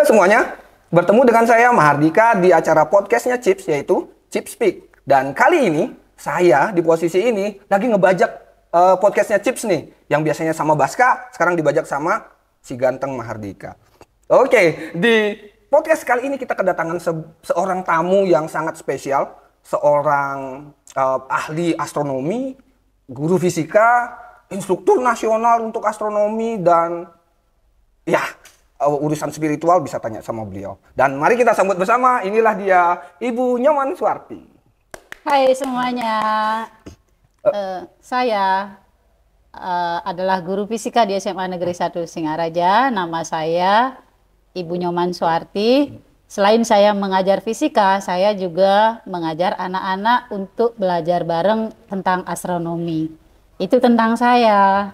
semuanya, bertemu dengan saya Mahardika di acara podcastnya Chips, yaitu Chips Speak. Dan kali ini saya di posisi ini lagi ngebajak podcastnya Chips nih, yang biasanya sama Baska, sekarang dibajak sama si ganteng Mahardika. Oke, di podcast kali ini kita kedatangan seorang tamu yang sangat spesial, seorang ahli astronomi, guru fisika, instruktur nasional untuk astronomi, dan ya urusan spiritual bisa tanya sama beliau. Dan mari kita sambut bersama, inilah dia Ibu Nyoman Suwarti. Hai semuanya, saya adalah guru fisika di SMA Negeri 1 Singaraja. Nama saya Ibu Nyoman Suwarti. Selain saya mengajar fisika, saya juga mengajar anak-anak untuk belajar bareng tentang astronomi. Itu tentang saya.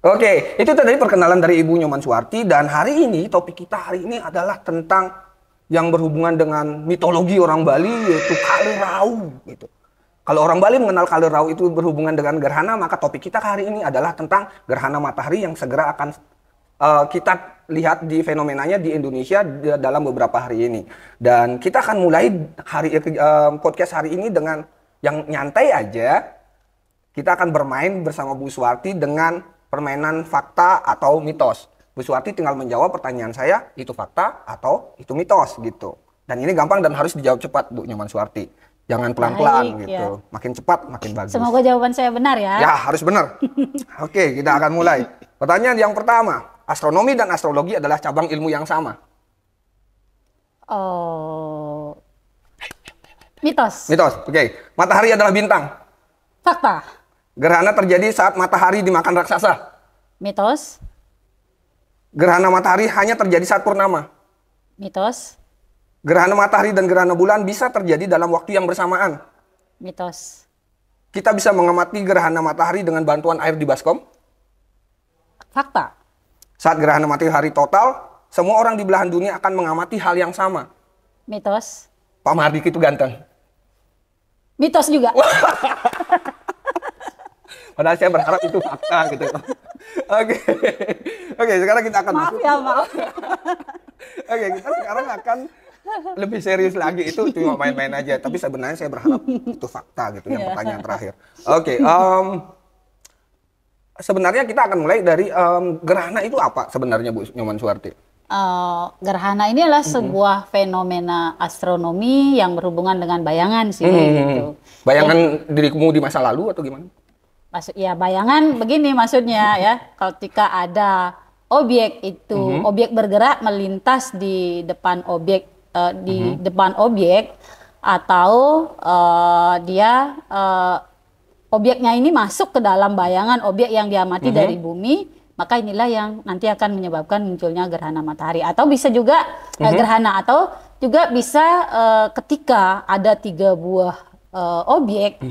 Oke, itu tadi perkenalan dari Ibu Nyoman Suwarti, dan hari ini topik kita hari ini adalah tentang yang berhubungan dengan mitologi orang Bali, yaitu Kalirau gitu. Kalau orang Bali mengenal Kalirau itu berhubungan dengan gerhana, maka topik kita hari ini adalah tentang gerhana matahari yang segera akan kita lihat di fenomenanya di Indonesia dalam beberapa hari ini. Dan kita akan mulai podcast hari ini dengan yang nyantai aja. Kita akan bermain bersama Bu Suwarti dengan permainan fakta atau mitos. Bu Suwarti tinggal menjawab pertanyaan saya, itu fakta atau itu mitos gitu. Dan ini gampang dan harus dijawab cepat, Bu Nyoman Suwarti. Jangan pelan-pelan gitu. Ya. Makin cepat makin bagus. Semoga jawaban saya benar ya. Ya, harus benar. Oke, kita akan mulai. Pertanyaan yang pertama, astronomi dan astrologi adalah cabang ilmu yang sama. Oh. Mitos. Mitos. Oke. Matahari adalah bintang. Fakta. Gerhana terjadi saat matahari dimakan raksasa. Mitos. Gerhana matahari hanya terjadi saat purnama. Mitos. Gerhana matahari dan gerhana bulan bisa terjadi dalam waktu yang bersamaan. Mitos. Kita bisa mengamati gerhana matahari dengan bantuan air di baskom. Fakta. Saat gerhana matahari total, semua orang di belahan dunia akan mengamati hal yang sama. Mitos. Pak Mahardika itu ganteng. Mitos juga. Padahal saya berharap itu fakta gitu. Oke. Oke, sekarang kita akan maaf ya, maaf. Oke, kita sekarang akan lebih serius lagi. Itu cuma main-main aja. Tapi sebenarnya saya berharap itu fakta gitu, yang pertanyaan terakhir. Oke, sebenarnya kita akan mulai dari gerhana itu apa sebenarnya, Bu Nyoman Suwarti? Gerhana ini adalah sebuah fenomena astronomi yang berhubungan dengan bayangan sih. Gitu. Bayangan dirimu di masa lalu atau gimana? Ya bayangan begini maksudnya ya, ketika ada objek itu objek bergerak melintas di depan objek depan objek, atau dia objeknya ini masuk ke dalam bayangan objek yang diamati dari bumi, maka inilah yang nanti akan menyebabkan munculnya gerhana matahari. Atau bisa juga gerhana, atau juga bisa ketika ada 3 buah objek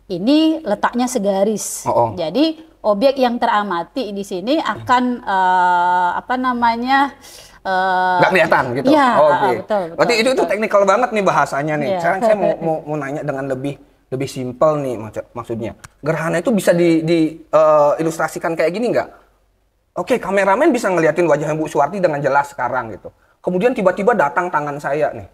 ini letaknya segaris. Jadi objek yang teramati di sini akan nggak kelihatan gitu. Ya, betul. Berarti itu teknikal banget nih bahasanya nih. Sekarang saya mau nanya dengan lebih simpel nih maksudnya. Gerhana itu bisa ilustrasikan kayak gini nggak? Oke, kameramen bisa ngeliatin wajahnya Bu Suwarti dengan jelas sekarang gitu. Kemudian tiba-tiba datang tangan saya nih.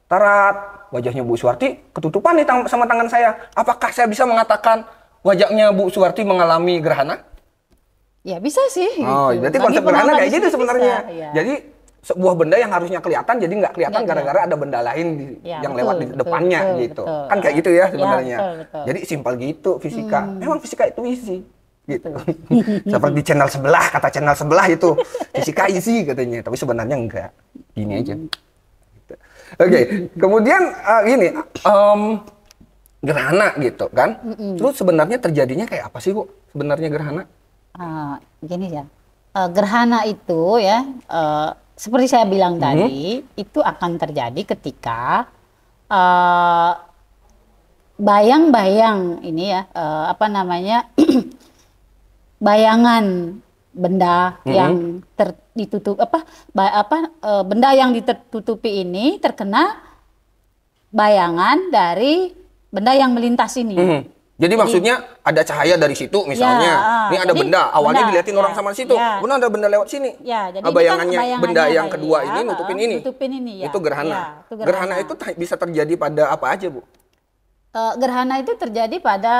Tarat, wajahnya Bu Suwarti ketutupan nih sama tangan saya. Apakah saya bisa mengatakan wajahnya Bu Suwarti mengalami gerhana? Ya bisa sih. Oh, gitu. berarti konsep gerhana kayak gitu sebenarnya. Ya. Jadi sebuah benda yang harusnya kelihatan jadi nggak kelihatan gara-gara ada benda lain yang lewat di depannya gitu. Kan kayak gitu ya sebenarnya. Betul. Jadi simpel gitu fisika. Memang fisika itu easy. Gitu. Seperti channel sebelah, kata channel sebelah itu fisika easy katanya, tapi sebenarnya enggak. Gini aja. Oke, kemudian gini, gerhana gitu kan. Terus sebenarnya terjadinya kayak apa sih, Bu? Sebenarnya gerhana? Gini ya, gerhana itu ya, seperti saya bilang tadi, itu akan terjadi ketika bayang-bayang ini ya, bayangan benda yang benda yang ditutupi ini terkena bayangan dari benda yang melintas ini. Jadi maksudnya ada cahaya dari situ misalnya. Ini ada jadi benda, awalnya benda, diliatin orang sama situ. Kemudian ada benda lewat sini. Jadi Bayangannya kan benda yang kayak kedua ini nutupin ini. Itu gerhana. Itu Gerhana itu bisa terjadi pada apa aja, Bu? Gerhana itu terjadi pada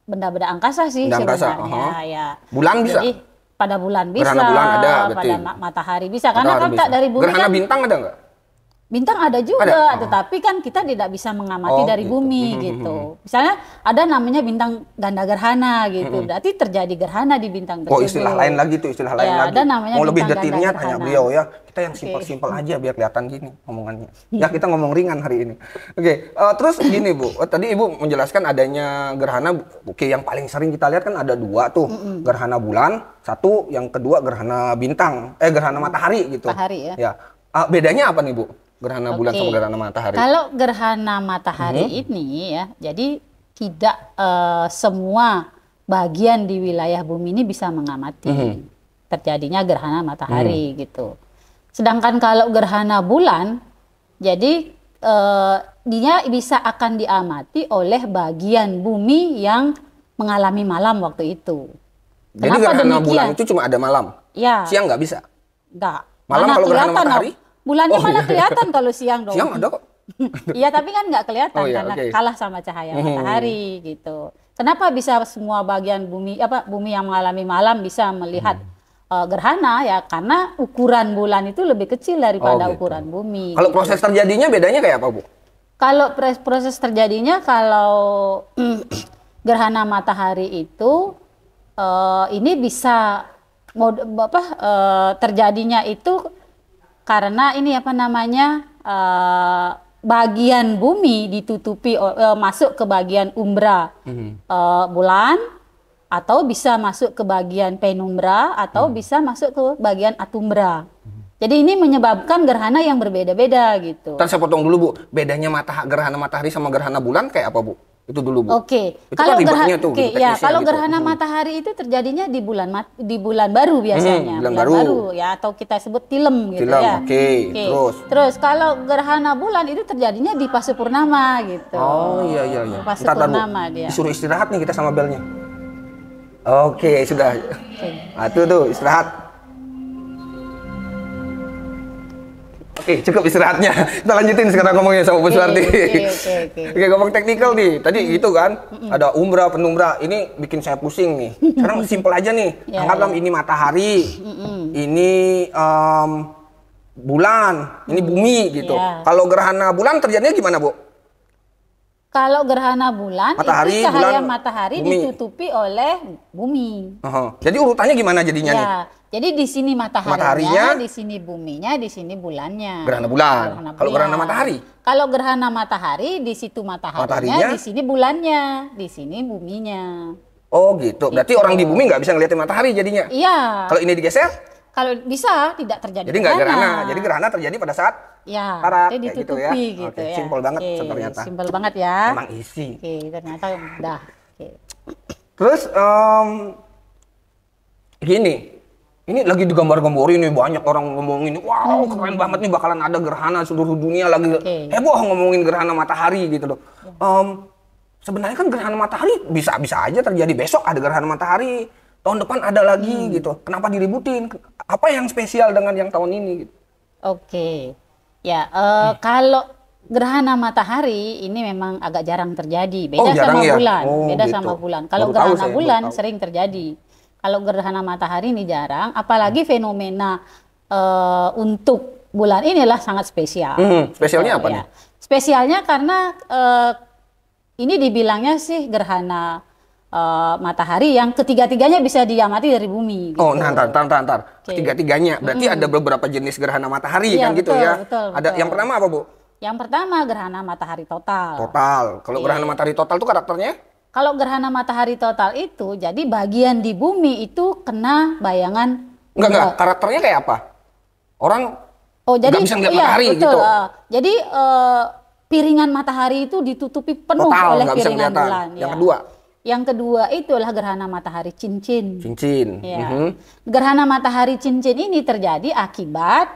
benda-benda angkasa sih sebenarnya. Bulan bisa? Jadi pada bulan bisa. Gerhana bulan ada, pada matahari bisa. Karena kan dari bumi gerhana kan, bintang ada nggak? bintang ada juga, tetapi kan kita tidak bisa mengamati dari bumi gitu. Misalnya ada namanya bintang ganda gerhana gitu, berarti terjadi gerhana di bintang tersebut. Istilah lain lagi tuh, istilah lain lagi. Ada namanya mau lebih bintang detailnya ganda tanya gerhana. beliau ya. Kita yang simpel-simpel aja biar kelihatan gini omongannya. Ya kita ngomong ringan hari ini. Terus gini Bu, tadi Ibu menjelaskan adanya gerhana. Yang paling sering kita lihat kan ada dua tuh, gerhana bulan, satu, yang kedua gerhana bintang, gerhana matahari gitu. Matahari ya. Bedanya apa nih Bu? Gerhana bulan sama gerhana matahari. Kalau gerhana matahari ini ya, jadi tidak semua bagian di wilayah bumi ini bisa mengamati terjadinya gerhana matahari gitu. Sedangkan kalau gerhana bulan, jadi dia bisa akan diamati oleh bagian bumi yang mengalami malam waktu itu. Jadi gerhana bulan itu cuma ada malam? Ya. Siang nggak bisa? Nggak. Malam kalau gerhana matahari? Bulannya mana kelihatan kalau siang dong. Siang ada kok. Iya, tapi kan nggak kelihatan karena kalah sama cahaya matahari gitu. Kenapa bisa semua bagian bumi yang mengalami malam bisa melihat gerhana ya? Karena ukuran bulan itu lebih kecil daripada ukuran bumi. Kalau proses terjadinya bedanya kayak apa, Bu? Kalau proses terjadinya, kalau gerhana matahari itu ini bisa terjadinya itu karena ini bagian bumi ditutupi masuk ke bagian umbra bulan, atau bisa masuk ke bagian penumbra, atau bisa masuk ke bagian atumbra. Jadi ini menyebabkan gerhana yang berbeda-beda gitu. Ntar saya potong dulu Bu, bedanya gerhana matahari sama gerhana bulan kayak apa Bu? Itu dulu Bu. Kalau gerhana matahari itu terjadinya di bulan baru biasanya, bulan baru ya, atau kita sebut tilem gitu ya. Terus kalau gerhana bulan itu terjadinya di fase purnama gitu. Fase purnama dia. Disuruh istirahat nih kita sama belnya. Sudah. Tuh istirahat. Cukup istirahatnya. Kita lanjutin sekarang ngomongnya sama Bu Suwarti. Ngomong teknikal nih. Tadi gitu kan, ada umbra, penumbra. Ini bikin saya pusing nih. Sekarang simpel aja nih. Anggaplah ini matahari, ini bulan, ini bumi gitu. Kalau gerhana bulan terjadinya gimana, Bu? Kalau gerhana bulan, matahari, itu cahaya matahari ditutupi oleh bumi. Jadi urutannya gimana jadinya nih? Jadi di sini mataharinya, di sini buminya, di sini bulannya. Gerhana bulan. Kalau gerhana matahari? Kalau gerhana matahari, di situ mataharinya, di sini bulannya, di sini buminya. Gitu. Berarti orang di bumi nggak bisa ngeliatin matahari jadinya? Iya. Kalau ini digeser? Kalau bisa, tidak terjadi jadi nggak gerhana. Jadi gerhana terjadi pada saat barat, ditutupi gitu ya. Simpel banget ternyata. Simpel banget ya. Emang isi. Ternyata mudah. Terus gini. Ini lagi digambar-gambarin nih, banyak orang ngomongin, wow keren banget nih bakalan ada gerhana seluruh dunia lagi heboh ngomongin gerhana matahari gitu loh. Sebenarnya kan gerhana matahari bisa aja terjadi besok ada gerhana matahari, tahun depan ada lagi gitu. Kenapa diributin? Apa yang spesial dengan yang tahun ini? Gitu? Kalau gerhana matahari ini memang agak jarang terjadi, beda sama bulan, sama bulan. Kalau gerhana bulan sering terjadi. Kalau gerhana matahari ini jarang, apalagi fenomena untuk bulan inilah sangat spesial. Spesialnya apa nih? Spesialnya karena ini dibilangnya sih gerhana matahari yang ketiga-tiganya bisa diamati dari bumi. Gitu. Ntar. Ketiga-tiganya, berarti ada beberapa jenis gerhana matahari kan gitu ya? Betul. Yang pertama apa Bu? Yang pertama gerhana matahari total. Kalau gerhana matahari total itu karakternya? Kalau gerhana matahari total itu, jadi bagian di bumi itu kena bayangan. Enggak. Karakternya kayak apa? Orang nggak bisa ngeliat matahari gitu. Jadi piringan matahari itu ditutupi penuh oleh piringan bulan. Yang kedua itu adalah gerhana matahari cincin. Gerhana matahari cincin ini terjadi akibat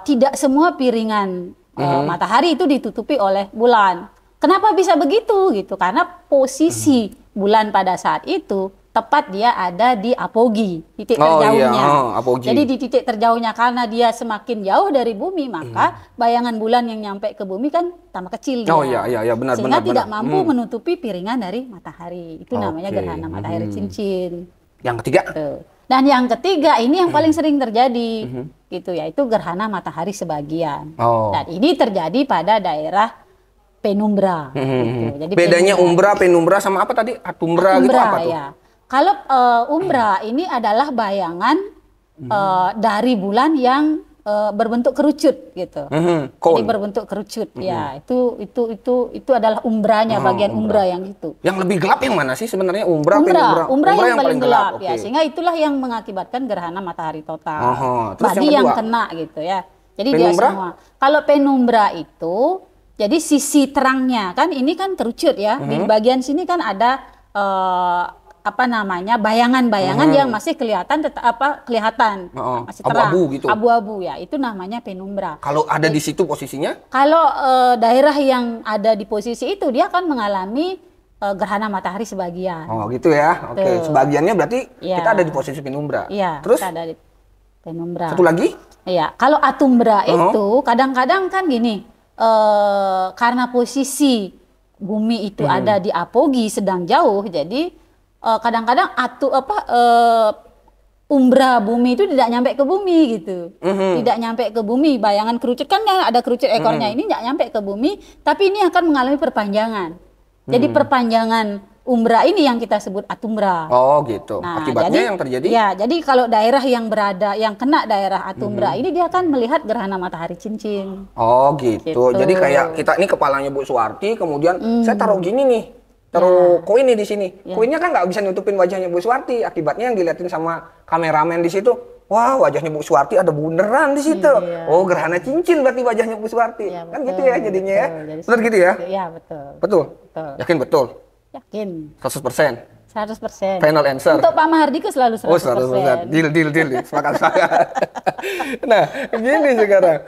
tidak semua piringan matahari itu ditutupi oleh bulan. Kenapa bisa begitu gitu? Karena posisi bulan pada saat itu tepat dia ada di apogee, titik terjauhnya. Apogee. Jadi di titik terjauhnya karena dia semakin jauh dari bumi, maka bayangan bulan yang nyampe ke bumi kan tambah kecil dia. Benar. Sehingga tidak mampu menutupi piringan dari matahari. Itu namanya gerhana matahari cincin. Yang ketiga? Tuh. Dan yang ketiga ini yang paling sering terjadi, gitu ya, itu gerhana matahari sebagian. Dan ini terjadi pada daerah penumbra. Gitu. Jadi bedanya penumbra sama apa tadi? Atumbra gitu apa tuh? Ya. Kalau umbra ini adalah bayangan dari bulan yang berbentuk kerucut gitu. Jadi berbentuk kerucut. Ya, itu adalah umbranya, bagian umbra yang itu. Yang lebih gelap yang mana sih sebenarnya? Umbra yang paling gelap. Ya, sehingga itulah yang mengakibatkan gerhana matahari total. Bagi yang kena gitu ya. Jadi penumbra? Dia semua. Kalau penumbra itu jadi sisi terangnya kan ini kan kerucut ya. Di bagian sini kan ada bayangan-bayangan yang masih kelihatan masih terang, abu-abu gitu. Abu-abu ya, itu namanya penumbra. Kalau ada di situ posisinya? Kalau daerah yang ada di posisi itu dia akan mengalami gerhana matahari sebagian. Oh gitu ya. Oke. Sebagiannya berarti kita ada di posisi penumbra. Iya. Terus kita ada di penumbra. Satu lagi? Iya. Kalau atumbra itu kadang-kadang kan gini, karena posisi bumi itu ada di apogee sedang jauh, jadi kadang-kadang umbra bumi itu tidak nyampe ke bumi gitu. Tidak nyampe ke bumi. Bayangan kerucut kan ada kerucut ekornya ini tidak nyampe ke bumi, tapi ini akan mengalami perpanjangan. Jadi perpanjangan umbra ini yang kita sebut atumbra. Oh gitu. Nah, akibatnya yang terjadi? Ya, jadi kalau daerah yang kena daerah atumbra ini dia akan melihat gerhana matahari cincin. Oh gitu. Jadi kayak kita ini kepalanya Bu Suwarti, kemudian saya taruh gini nih. Taruh koin nih di sini. Koinnya kan nggak bisa nutupin wajahnya Bu Suwarti. Akibatnya yang dilihatin sama kameramen di situ, wah wajahnya Bu Suwarti ada bunderan di situ. Oh gerhana cincin berarti wajahnya Bu Suwarti. Ya, kan gitu ya jadinya ya. Betul gitu ya? Iya betul. Betul. Yakin betul? Yakin. 100%. 100%. Final answer. Untuk Pak Mahardika selalu 100%. Oh 100%. Deal. Sepakat. Nah gini sekarang.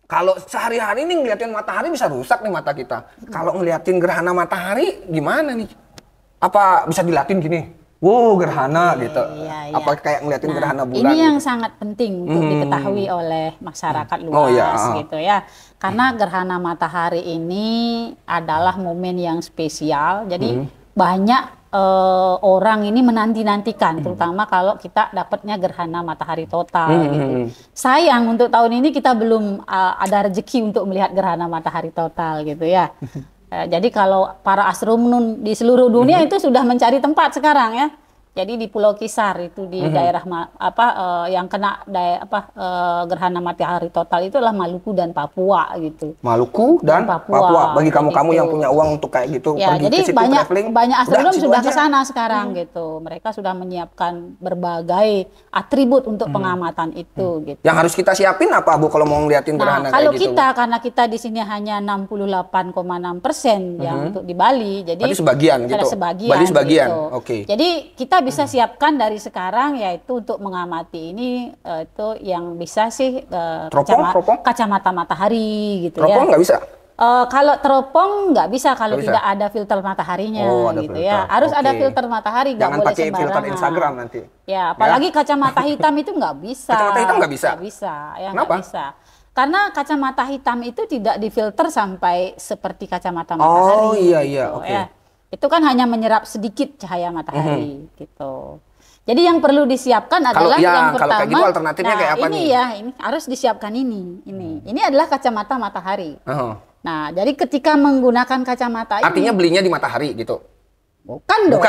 Kalau sehari-hari nih ngeliatin matahari bisa rusak nih mata kita. Kalau ngeliatin gerhana matahari gimana nih? Apa bisa dilatih gini? Wow, gerhana gitu. Iya. Apa kayak ngeliatin gerhana bulan? Ini yang sangat penting untuk diketahui oleh masyarakat luas gitu ya. Karena gerhana matahari ini adalah momen yang spesial. Jadi banyak orang ini menanti-nantikan, terutama kalau kita dapatnya gerhana matahari total gitu. Sayang untuk tahun ini kita belum ada rezeki untuk melihat gerhana matahari total gitu ya. Jadi kalau para astronom di seluruh dunia itu sudah mencari tempat sekarang ya. Jadi di Pulau Kisar itu di daerah yang kena gerhana matahari total itu adalah Maluku dan Papua gitu. Maluku dan Papua. Bagi kamu-kamu yang punya uang untuk kayak gitu ya, pergi jadi ke situ traveling. Banyak astronom sudah ke sana sekarang gitu. Mereka sudah menyiapkan berbagai atribut untuk pengamatan itu gitu. Yang harus kita siapin apa Bu kalau mau ngeliatin gerhana kalau kayak gitu? Karena kita di sini hanya 68,6% yang untuk di Bali, jadi berarti sebagian gitu. Bali sebagian. Gitu. Oke. Jadi kita bisa siapkan dari sekarang yaitu untuk mengamati ini itu yang bisa sih kacamata matahari gitu. Teropong nggak bisa? Kalau teropong nggak bisa kalau tidak ada filter mataharinya gitu ya. Harus ada filter matahari, nggak boleh sembarangan. Jangan pakai filter Instagram nanti. Ya, apalagi kacamata hitam itu nggak bisa. Kacamata hitam nggak bisa? Nggak bisa. Ya, kenapa? Nggak bisa. Karena kacamata hitam itu tidak difilter sampai seperti kacamata matahari. Oh iya, gitu, ya. Itu kan hanya menyerap sedikit cahaya matahari gitu. Jadi yang perlu disiapkan adalah yang pertama. Kalau kayak gitu alternatifnya kayak apa nih? Ini harus disiapkan ini. Ini adalah kacamata matahari. Nah, jadi ketika menggunakan kacamata artinya belinya di matahari gitu. Bukan dong.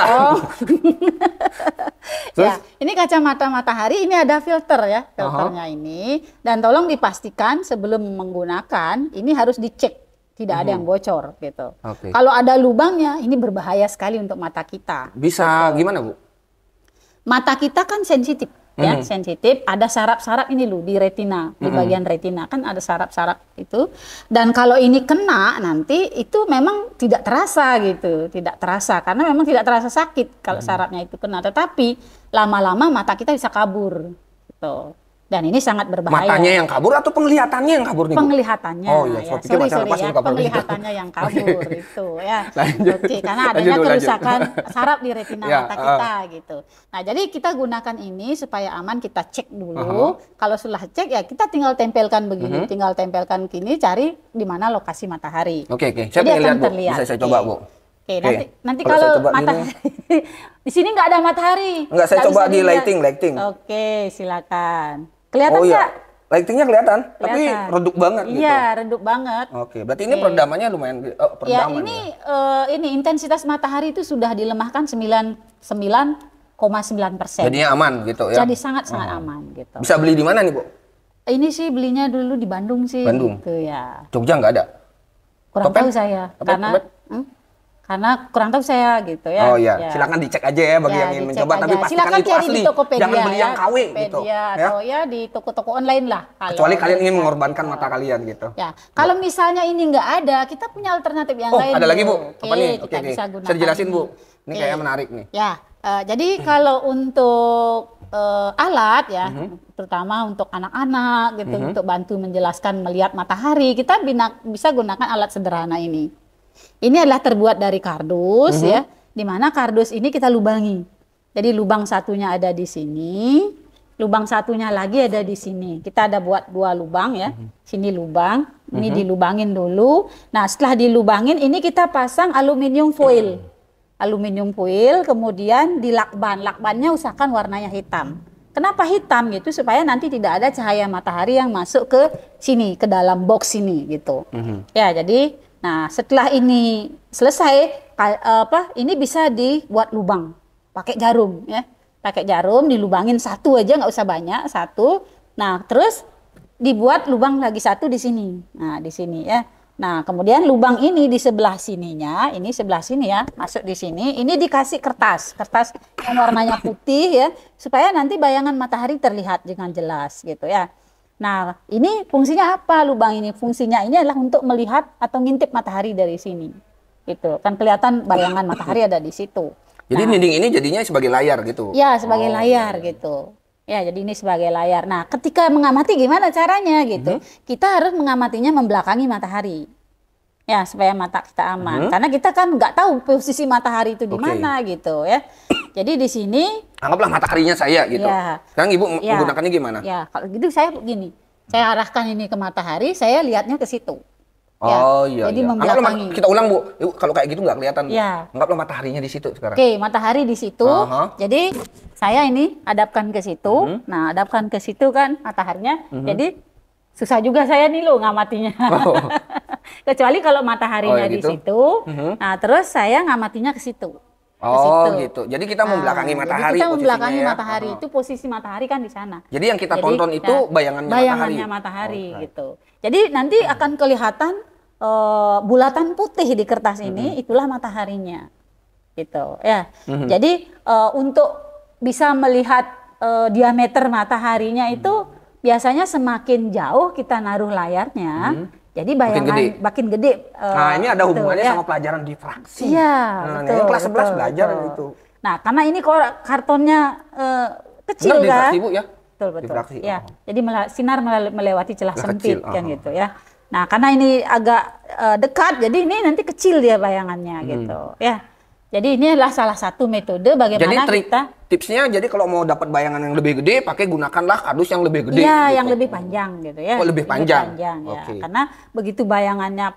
Ya, ini kacamata matahari ini ada filter ya, filternya ini. Dan tolong dipastikan sebelum menggunakan ini harus dicek. Tidak ada yang bocor gitu. Kalau ada lubangnya, ini berbahaya sekali untuk mata kita. Bisa gimana Bu? Mata kita kan sensitif, ya sensitif. Ada saraf-saraf ini loh di retina, di bagian retina kan ada saraf-saraf itu. Dan kalau ini kena nanti itu memang tidak terasa gitu, tidak terasa karena memang tidak terasa sakit kalau sarafnya itu kena. Tetapi lama-lama mata kita bisa kabur, gitu. Dan ini sangat berbahaya. Matanya yang kabur atau penglihatannya yang kabur nih, Bu? Penglihatannya. Oh iya, ya. sorry, Ya, penglihatannya yang kabur itu ya. Oke, karena adanya kerusakan saraf di retina mata kita gitu. Nah, jadi kita gunakan ini supaya aman, kita cek dulu. Kalau sudah cek ya kita tinggal tempelkan begini, tinggal tempelkan gini, cari di mana lokasi matahari. Oke. Saya pengen lihat, Bu. Bisa saya coba, Bu. Oke, nanti kalau matahari di sini nggak ada matahari. Enggak, saya coba di lighting. Oke, silakan. Kelihatan nggak? Iya. Lightingnya kelihatan, tapi redup banget gitu. Iya, redup banget. Oke, berarti ini peredamannya lumayan peredaman ya. Ini intensitas matahari itu sudah dilemahkan 99,9%. Jadinya aman gitu ya. Jadi sangat aman gitu. Bisa beli di mana nih, Bu? Ini sih belinya dulu di Bandung sih. Bandung. Gitu ya. Jogja nggak ada? Kurang tahu saya. Karena kurang tahu saya gitu ya. Oh iya, ya. Silakan dicek aja ya bagi yang ingin mencoba, tapi pastikan itu asli. Jangan beli yang KW gitu. Atau ya di toko-toko online lah. Kecuali kalian ingin mengorbankan mata kalian gitu. Ya, kalau misalnya ini nggak ada, kita punya alternatif yang lain. Oh, ada lagi, Bu? Apa nih? Kita bisa gunakan. Saya jelasin, Bu. Ini kayaknya menarik nih. Ya, jadi kalau untuk alat ya, terutama untuk anak-anak gitu, untuk bantu menjelaskan melihat matahari, kita bisa gunakan alat sederhana ini. Ini adalah terbuat dari kardus ya, di mana kardus ini kita lubangi. Jadi lubang satunya ada di sini, lubang satunya lagi ada di sini. Kita ada buat 2 lubang ya. Sini lubang, ini dilubangin dulu. Nah, setelah dilubangin ini kita pasang aluminium foil. Aluminium foil, kemudian dilakban. Lakbannya usahakan warnanya hitam. Kenapa hitam gitu? Supaya nanti tidak ada cahaya matahari yang masuk ke sini, ke dalam box ini gitu. Ya, jadi nah, setelah ini selesai, ini bisa dibuat lubang, pakai jarum ya, pakai jarum dilubangin satu aja, nggak usah banyak, satu. Nah, terus dibuat lubang lagi satu di sini. Nah, di sini ya. Nah, kemudian lubang ini di sebelah sininya, ini sebelah sini ya, masuk di sini. Ini dikasih kertas yang warnanya putih ya, supaya nanti bayangan matahari terlihat dengan jelas gitu ya. Nah, ini fungsinya apa lubang ini? Fungsinya ini adalah untuk melihat atau ngintip matahari dari sini. Gitu. Kan kelihatan bayangan matahari ada di situ. Jadi dinding ini jadinya sebagai layar gitu? Ya, sebagai layar gitu. Ya, jadi ini sebagai layar. Nah, ketika mengamati gimana caranya gitu? Kita harus mengamatinya membelakangi matahari. Ya, supaya mata kita aman. Karena kita kan nggak tahu posisi matahari itu di mana gitu ya. Jadi di sini anggaplah mataharinya saya gitu. Ya, sekarang Ibu menggunakannya gimana? Ya, kalau gitu saya begini. Saya arahkan ini ke matahari, saya lihatnya ke situ. Oh iya. Jadi membelakangi. Kita ulang, Bu. Kalau kayak gitu nggak kelihatan. Ya. Anggaplah mataharinya di situ sekarang. Oke, matahari di situ. Jadi saya ini hadapkan ke situ. Nah, hadapkan ke situ kan mataharinya. Jadi susah juga saya nih loh ngamatinya. Kecuali kalau mataharinya di situ. Nah, terus saya ngamatinya ke situ. Oh gitu. Jadi kita membelakangi matahari. Jadi kita membelakangi matahari itu posisi matahari kan di sana. Jadi yang kita tonton itu bayangannya matahari gitu. Jadi nanti akan kelihatan bulatan putih di kertas ini, itulah mataharinya, gitu ya. Jadi untuk bisa melihat diameter mataharinya itu biasanya semakin jauh kita naruh layarnya. Jadi bayangan makin gede. Nah, ini ada hubungannya sama pelajaran difraksi. Iya, betul. Ini kelas 11 belajar itu. Nah, karena ini kartonnya kecil kan. Difraksi, Bu, ya? Betul. Difraksi, ya. Jadi sinar melewati celah sempit kan gitu ya. Nah, karena ini agak dekat, jadi ini nanti kecil dia bayangannya gitu ya. Jadi ini adalah salah satu metode bagaimana tipsnya, jadi kalau mau dapat bayangan yang lebih gede, gunakanlah kardus yang lebih gede. Iya, gitu. yang lebih panjang gitu ya. Oh, lebih panjang ya. Karena begitu bayangannya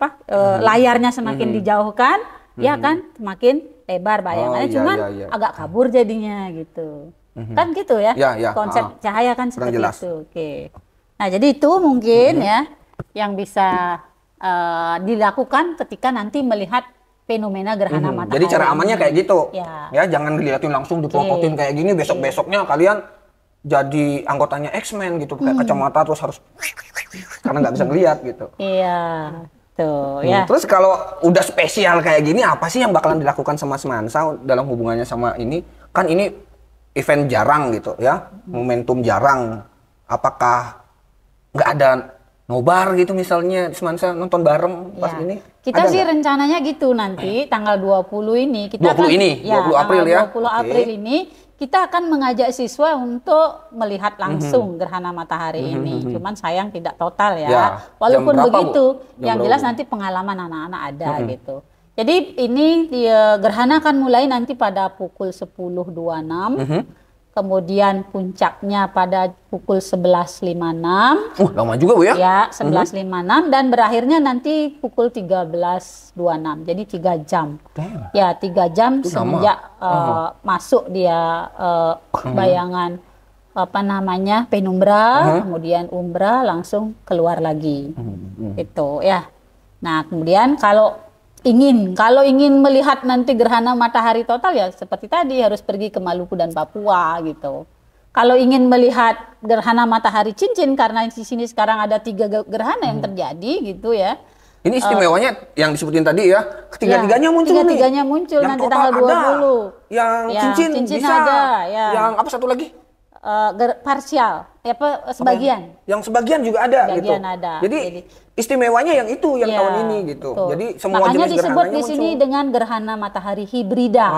layarnya semakin dijauhkan, ya kan semakin lebar bayangannya. Cuman agak kabur jadinya gitu. Kan gitu ya. Konsep cahaya kan seperti itu. Oke. Nah, jadi itu mungkin ya yang bisa dilakukan ketika nanti melihat fenomena gerhana matahari. Jadi cara amannya kayak gitu. Ya, jangan dilihatin langsung dipelototin kayak gini, besok-besoknya kalian jadi anggotanya X-Men gitu, kayak kacamata terus harus karena nggak bisa ngelihat gitu. Iya. Tuh, ya. Terus kalau udah spesial kayak gini, apa sih yang bakalan dilakukan sama Semansa dalam hubungannya sama ini? Kan ini event jarang gitu ya, momentum jarang. Apakah nggak ada nobar gitu misalnya, semansa nonton bareng pas Ya. ini. Kita Ada sih nggak? rencananya gitu nanti tanggal 20 ini kita 20 ini? 20 April ya? 20 Oke. April ini kita akan mengajak siswa untuk melihat langsung gerhana matahari ini. Cuman sayang tidak total ya. Ya. Walaupun Jam berapa, Bu? begitu, Jam yang berapa, jelas Bu? nanti pengalaman anak-anak ada gitu. Jadi ini gerhana akan mulai nanti pada pukul 10.26. Kemudian puncaknya pada pukul 11.56. Lama juga Bu ya? Ya, 11.56 dan berakhirnya nanti pukul 13.26. Jadi 3 jam. Damn. Ya, 3 jam Itu semenjak masuk dia bayangan apa namanya? Penumbra, kemudian umbra langsung keluar lagi. Itu ya. Nah, kemudian kalau ingin melihat nanti gerhana matahari total ya seperti tadi harus pergi ke Maluku dan Papua gitu. Kalau ingin melihat gerhana matahari cincin karena di sini sekarang ada 3 gerhana yang terjadi gitu ya. Ini istimewanya yang disebutin tadi ya, ketiga-tiganya muncul nih. Tiga-tiganya muncul Yang nanti total tanggal 20. ada. Yang Ya, cincin bisa. ada ya. Yang apa satu lagi? Parsial, sebagian. Yang sebagian juga ada gitu. Sebagian ada. Jadi istimewanya yang itu yang Ya, tahun ini gitu. betul. Jadi semua makanya jenis disebut gerhananya di sini muncul. dengan gerhana matahari hibrida.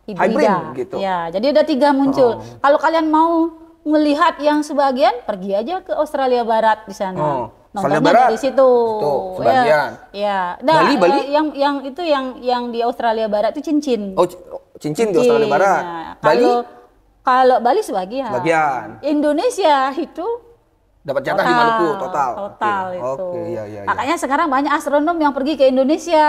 Hybrid gitu. Ya, jadi ada 3 muncul. Kalau kalian mau melihat yang sebagian, pergi aja ke Australia Barat di sana. Australia Nontonnya Barat, dari situ. itu sebagian. Ya. Nah, Bali? yang di Australia Barat itu cincin. Oh, cincin di Australia Barat. Nah, Bali kalau Bali sebagian. sebagian. Indonesia itu Dapat jatah di Maluku total. Total Oke. itu. Oke, iya. Makanya sekarang banyak astronom yang pergi ke Indonesia.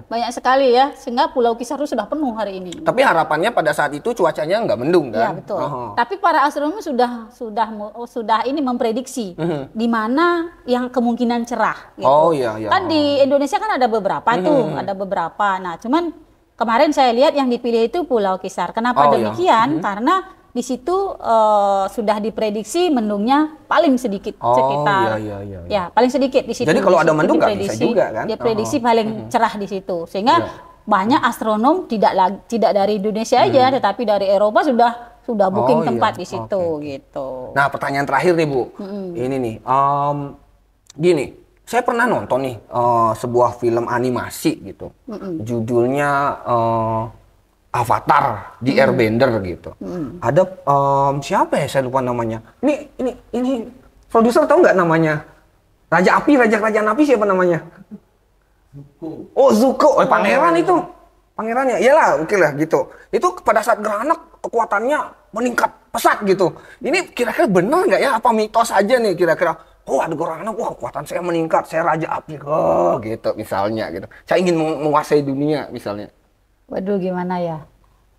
Banyak sekali ya, sehingga Pulau Kisar itu sudah penuh hari ini. Tapi harapannya pada saat itu cuacanya nggak mendung kan? Iya betul. Tapi para astronom sudah ini memprediksi di mana yang kemungkinan cerah. Gitu. Oh iya. Kan di Indonesia kan ada beberapa tuh, ada beberapa. Nah, cuman kemarin saya lihat yang dipilih itu Pulau Kisar. Kenapa Oh, demikian? Karena di situ sudah diprediksi mendungnya paling sedikit sekitar iya. ya paling sedikit di situ. Jadi kalau Di ada situ mendung nggak bisa diprediksi- juga kan? Dia prediksi paling cerah di situ sehingga banyak astronom tidak dari Indonesia aja tetapi dari Eropa sudah booking tempat di situ gitu. Nah, pertanyaan terakhir nih Bu, ini nih, gini, saya pernah nonton nih sebuah film animasi gitu, judulnya Avatar di Airbender gitu. Ada siapa ya, saya lupa namanya. Ini produser tahu nggak namanya? Raja Api, Kerajaan Api siapa namanya? Oh, Zuko, pangeran itu. Pangerannya, iyalah, oke lah gitu. Itu pada saat gerhana kekuatannya meningkat pesat gitu. Ini kira-kira benar nggak ya? Apa mitos aja nih kira-kira? Oh, ada gerhana, wah kekuatan saya meningkat, saya Raja Api, gitu misalnya gitu. Saya ingin menguasai dunia misalnya. Waduh, gimana ya?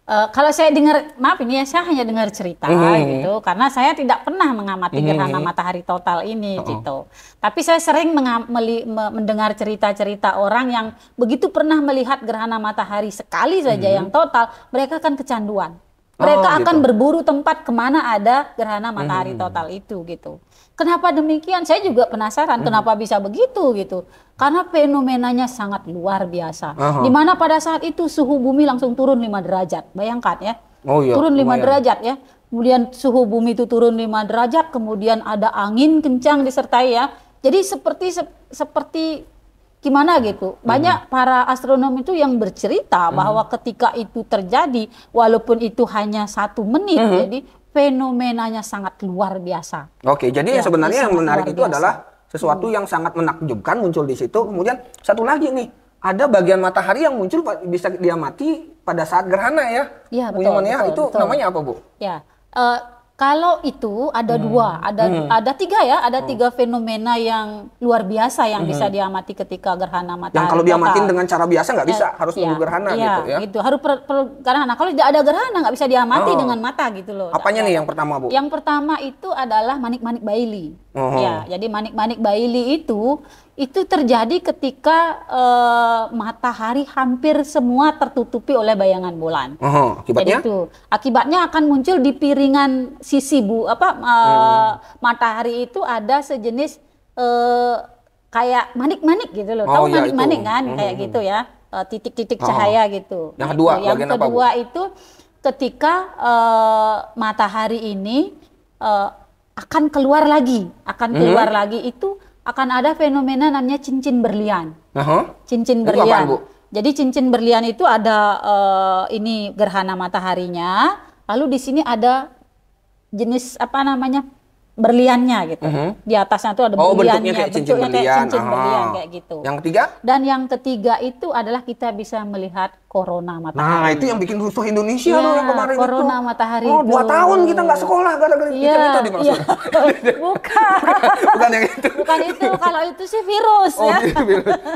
Kalau saya dengar, maaf ini ya, saya hanya dengar cerita gitu, karena saya tidak pernah mengamati gerhana matahari total ini gitu. Tapi saya sering mendengar cerita-cerita orang yang begitu pernah melihat gerhana matahari sekali saja yang total, mereka akan kecanduan. Mereka akan berburu tempat kemana ada gerhana matahari total itu gitu. Kenapa demikian? Saya juga penasaran kenapa bisa begitu gitu. Karena fenomenanya sangat luar biasa. Dimana pada saat itu suhu bumi langsung turun 5 derajat. Bayangkan ya. Oh iya, turun 5 lumayan. derajat ya. Kemudian suhu bumi itu turun 5 derajat. Kemudian ada angin kencang disertai ya. Jadi seperti gimana gitu. Banyak para astronom itu yang bercerita bahwa ketika itu terjadi, walaupun itu hanya 1 menit, jadi fenomenanya sangat luar biasa. Oke, jadi Ya, sebenarnya yang sangat menarik luar itu biasa. adalah sesuatu yang sangat menakjubkan muncul di situ. Kemudian satu lagi nih, ada bagian matahari yang muncul bisa diamati pada saat gerhana ya. Iya, Bu Nyoman ya, itu betul. namanya apa Bu? Ya, kalau itu ada 2, ada 3 ya, ada 3 fenomena yang luar biasa yang bisa diamati ketika gerhana matahari. Yang kalau diamatin total. dengan cara biasa nggak bisa, harus Iya, nunggu gerhana iya, gitu ya. gitu. Harus gerhana. Kalau tidak ada gerhana nggak bisa diamati dengan mata gitu loh. Apanya nih yang pertama Bu? Yang pertama itu adalah manik-manik Bailey. Ya, jadi manik-manik Bailey itu terjadi ketika matahari hampir semua tertutupi oleh bayangan bulan. Akibatnya? Jadi itu akibatnya akan muncul di piringan sisi matahari itu ada sejenis kayak manik-manik gitu loh. Tahu iya, manik-manik itu. kan kayak gitu ya. Titik-titik cahaya gitu. Yang kedua, yang bagian apa, Bu? kedua itu ketika matahari ini akan keluar lagi, itu akan ada fenomena namanya cincin berlian. Cincin Itu berlian. apaan, Bu? Jadi cincin berlian itu ada ini gerhana mataharinya, lalu di sini ada jenis apa namanya berliannya gitu. Di atasnya tuh ada berliannya, bentuknya kayak cincin berlian. berlian kayak gitu. Yang ketiga? Dan yang ketiga itu adalah kita bisa melihat corona matahari. Nah, itu yang bikin rusuh Indonesia loh yang kemarin corona itu. matahari Oh, 2 itu. tahun kita nggak sekolah gara-gara ikan itu dimaksud. Bukan. Bukan yang itu. Bukan itu, kalau itu sih virus ya.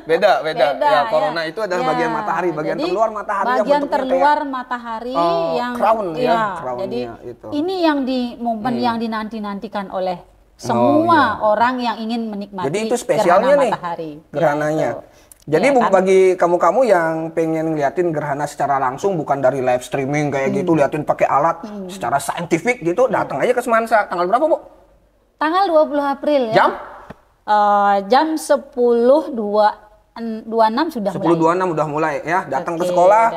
Beda. Ya, corona itu adalah bagian matahari, bagian Jadi, terluar matahari yang bagian bentuknya terluar kayak matahari yang crown ya, crownnya jadi itu. ini yang di momen yang dinanti-nantikan oleh semua orang yang ingin menikmati Jadi itu spesialnya gerhana nih, matahari. gerhananya. Ya, Jadi ya, kan? bagi kamu-kamu yang pengen ngeliatin gerhana secara langsung, bukan dari live streaming kayak gitu, liatin pakai alat secara saintifik gitu, datang aja ke Semansa. Tanggal berapa, Bu? Tanggal 20 April ya. Jam? Jam 10.26 sudah 10.26 udah mulai ya, datang ke sekolah.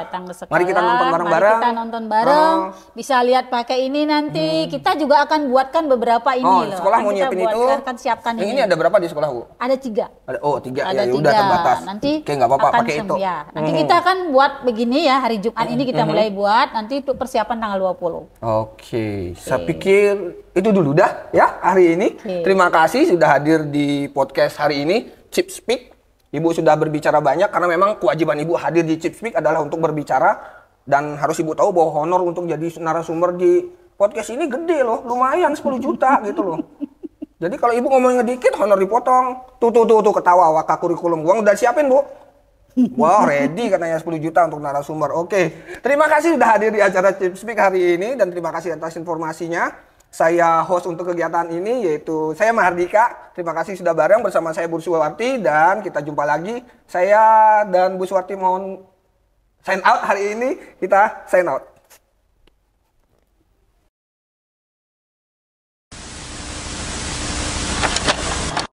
Mari kita nonton bareng-bareng. Mari kita nonton bareng. Bisa lihat pakai ini nanti. Kita juga akan buatkan beberapa ini loh. Sekolah mau nyiapin itu. Akan siapkan yang ini ada berapa di sekolah, Bu? Ada 3. Ada 3 Ada ya, udah terbatas. Nanti oke, nggak apa-apa pakai itu. Ya. Nanti kita akan buat begini ya, hari Jumat ini kita mulai buat. Nanti untuk persiapan tanggal 20. Oke, saya pikir itu dulu dah ya hari ini. Terima kasih sudah hadir di podcast hari ini, Chip Speak. Ibu sudah berbicara banyak karena memang kewajiban Ibu hadir di Chip Speak adalah untuk berbicara, dan harus Ibu tahu bahwa honor untuk jadi narasumber di podcast ini gede loh, lumayan 10 juta gitu loh. Jadi kalau Ibu ngomongnya dikit, honor dipotong. Tuh ketawa waka kurikulum. Uang udah siapin, Bu. Wow, ready katanya 10 juta untuk narasumber. Oke, terima kasih sudah hadir di acara Chip Speak hari ini, dan terima kasih atas informasinya. Saya host untuk kegiatan ini, yaitu saya Mahardika. Terima kasih sudah bareng bersama saya Bu Suwarti, dan kita jumpa lagi. Saya dan Bu Suwarti mohon sign out hari ini. Kita sign out.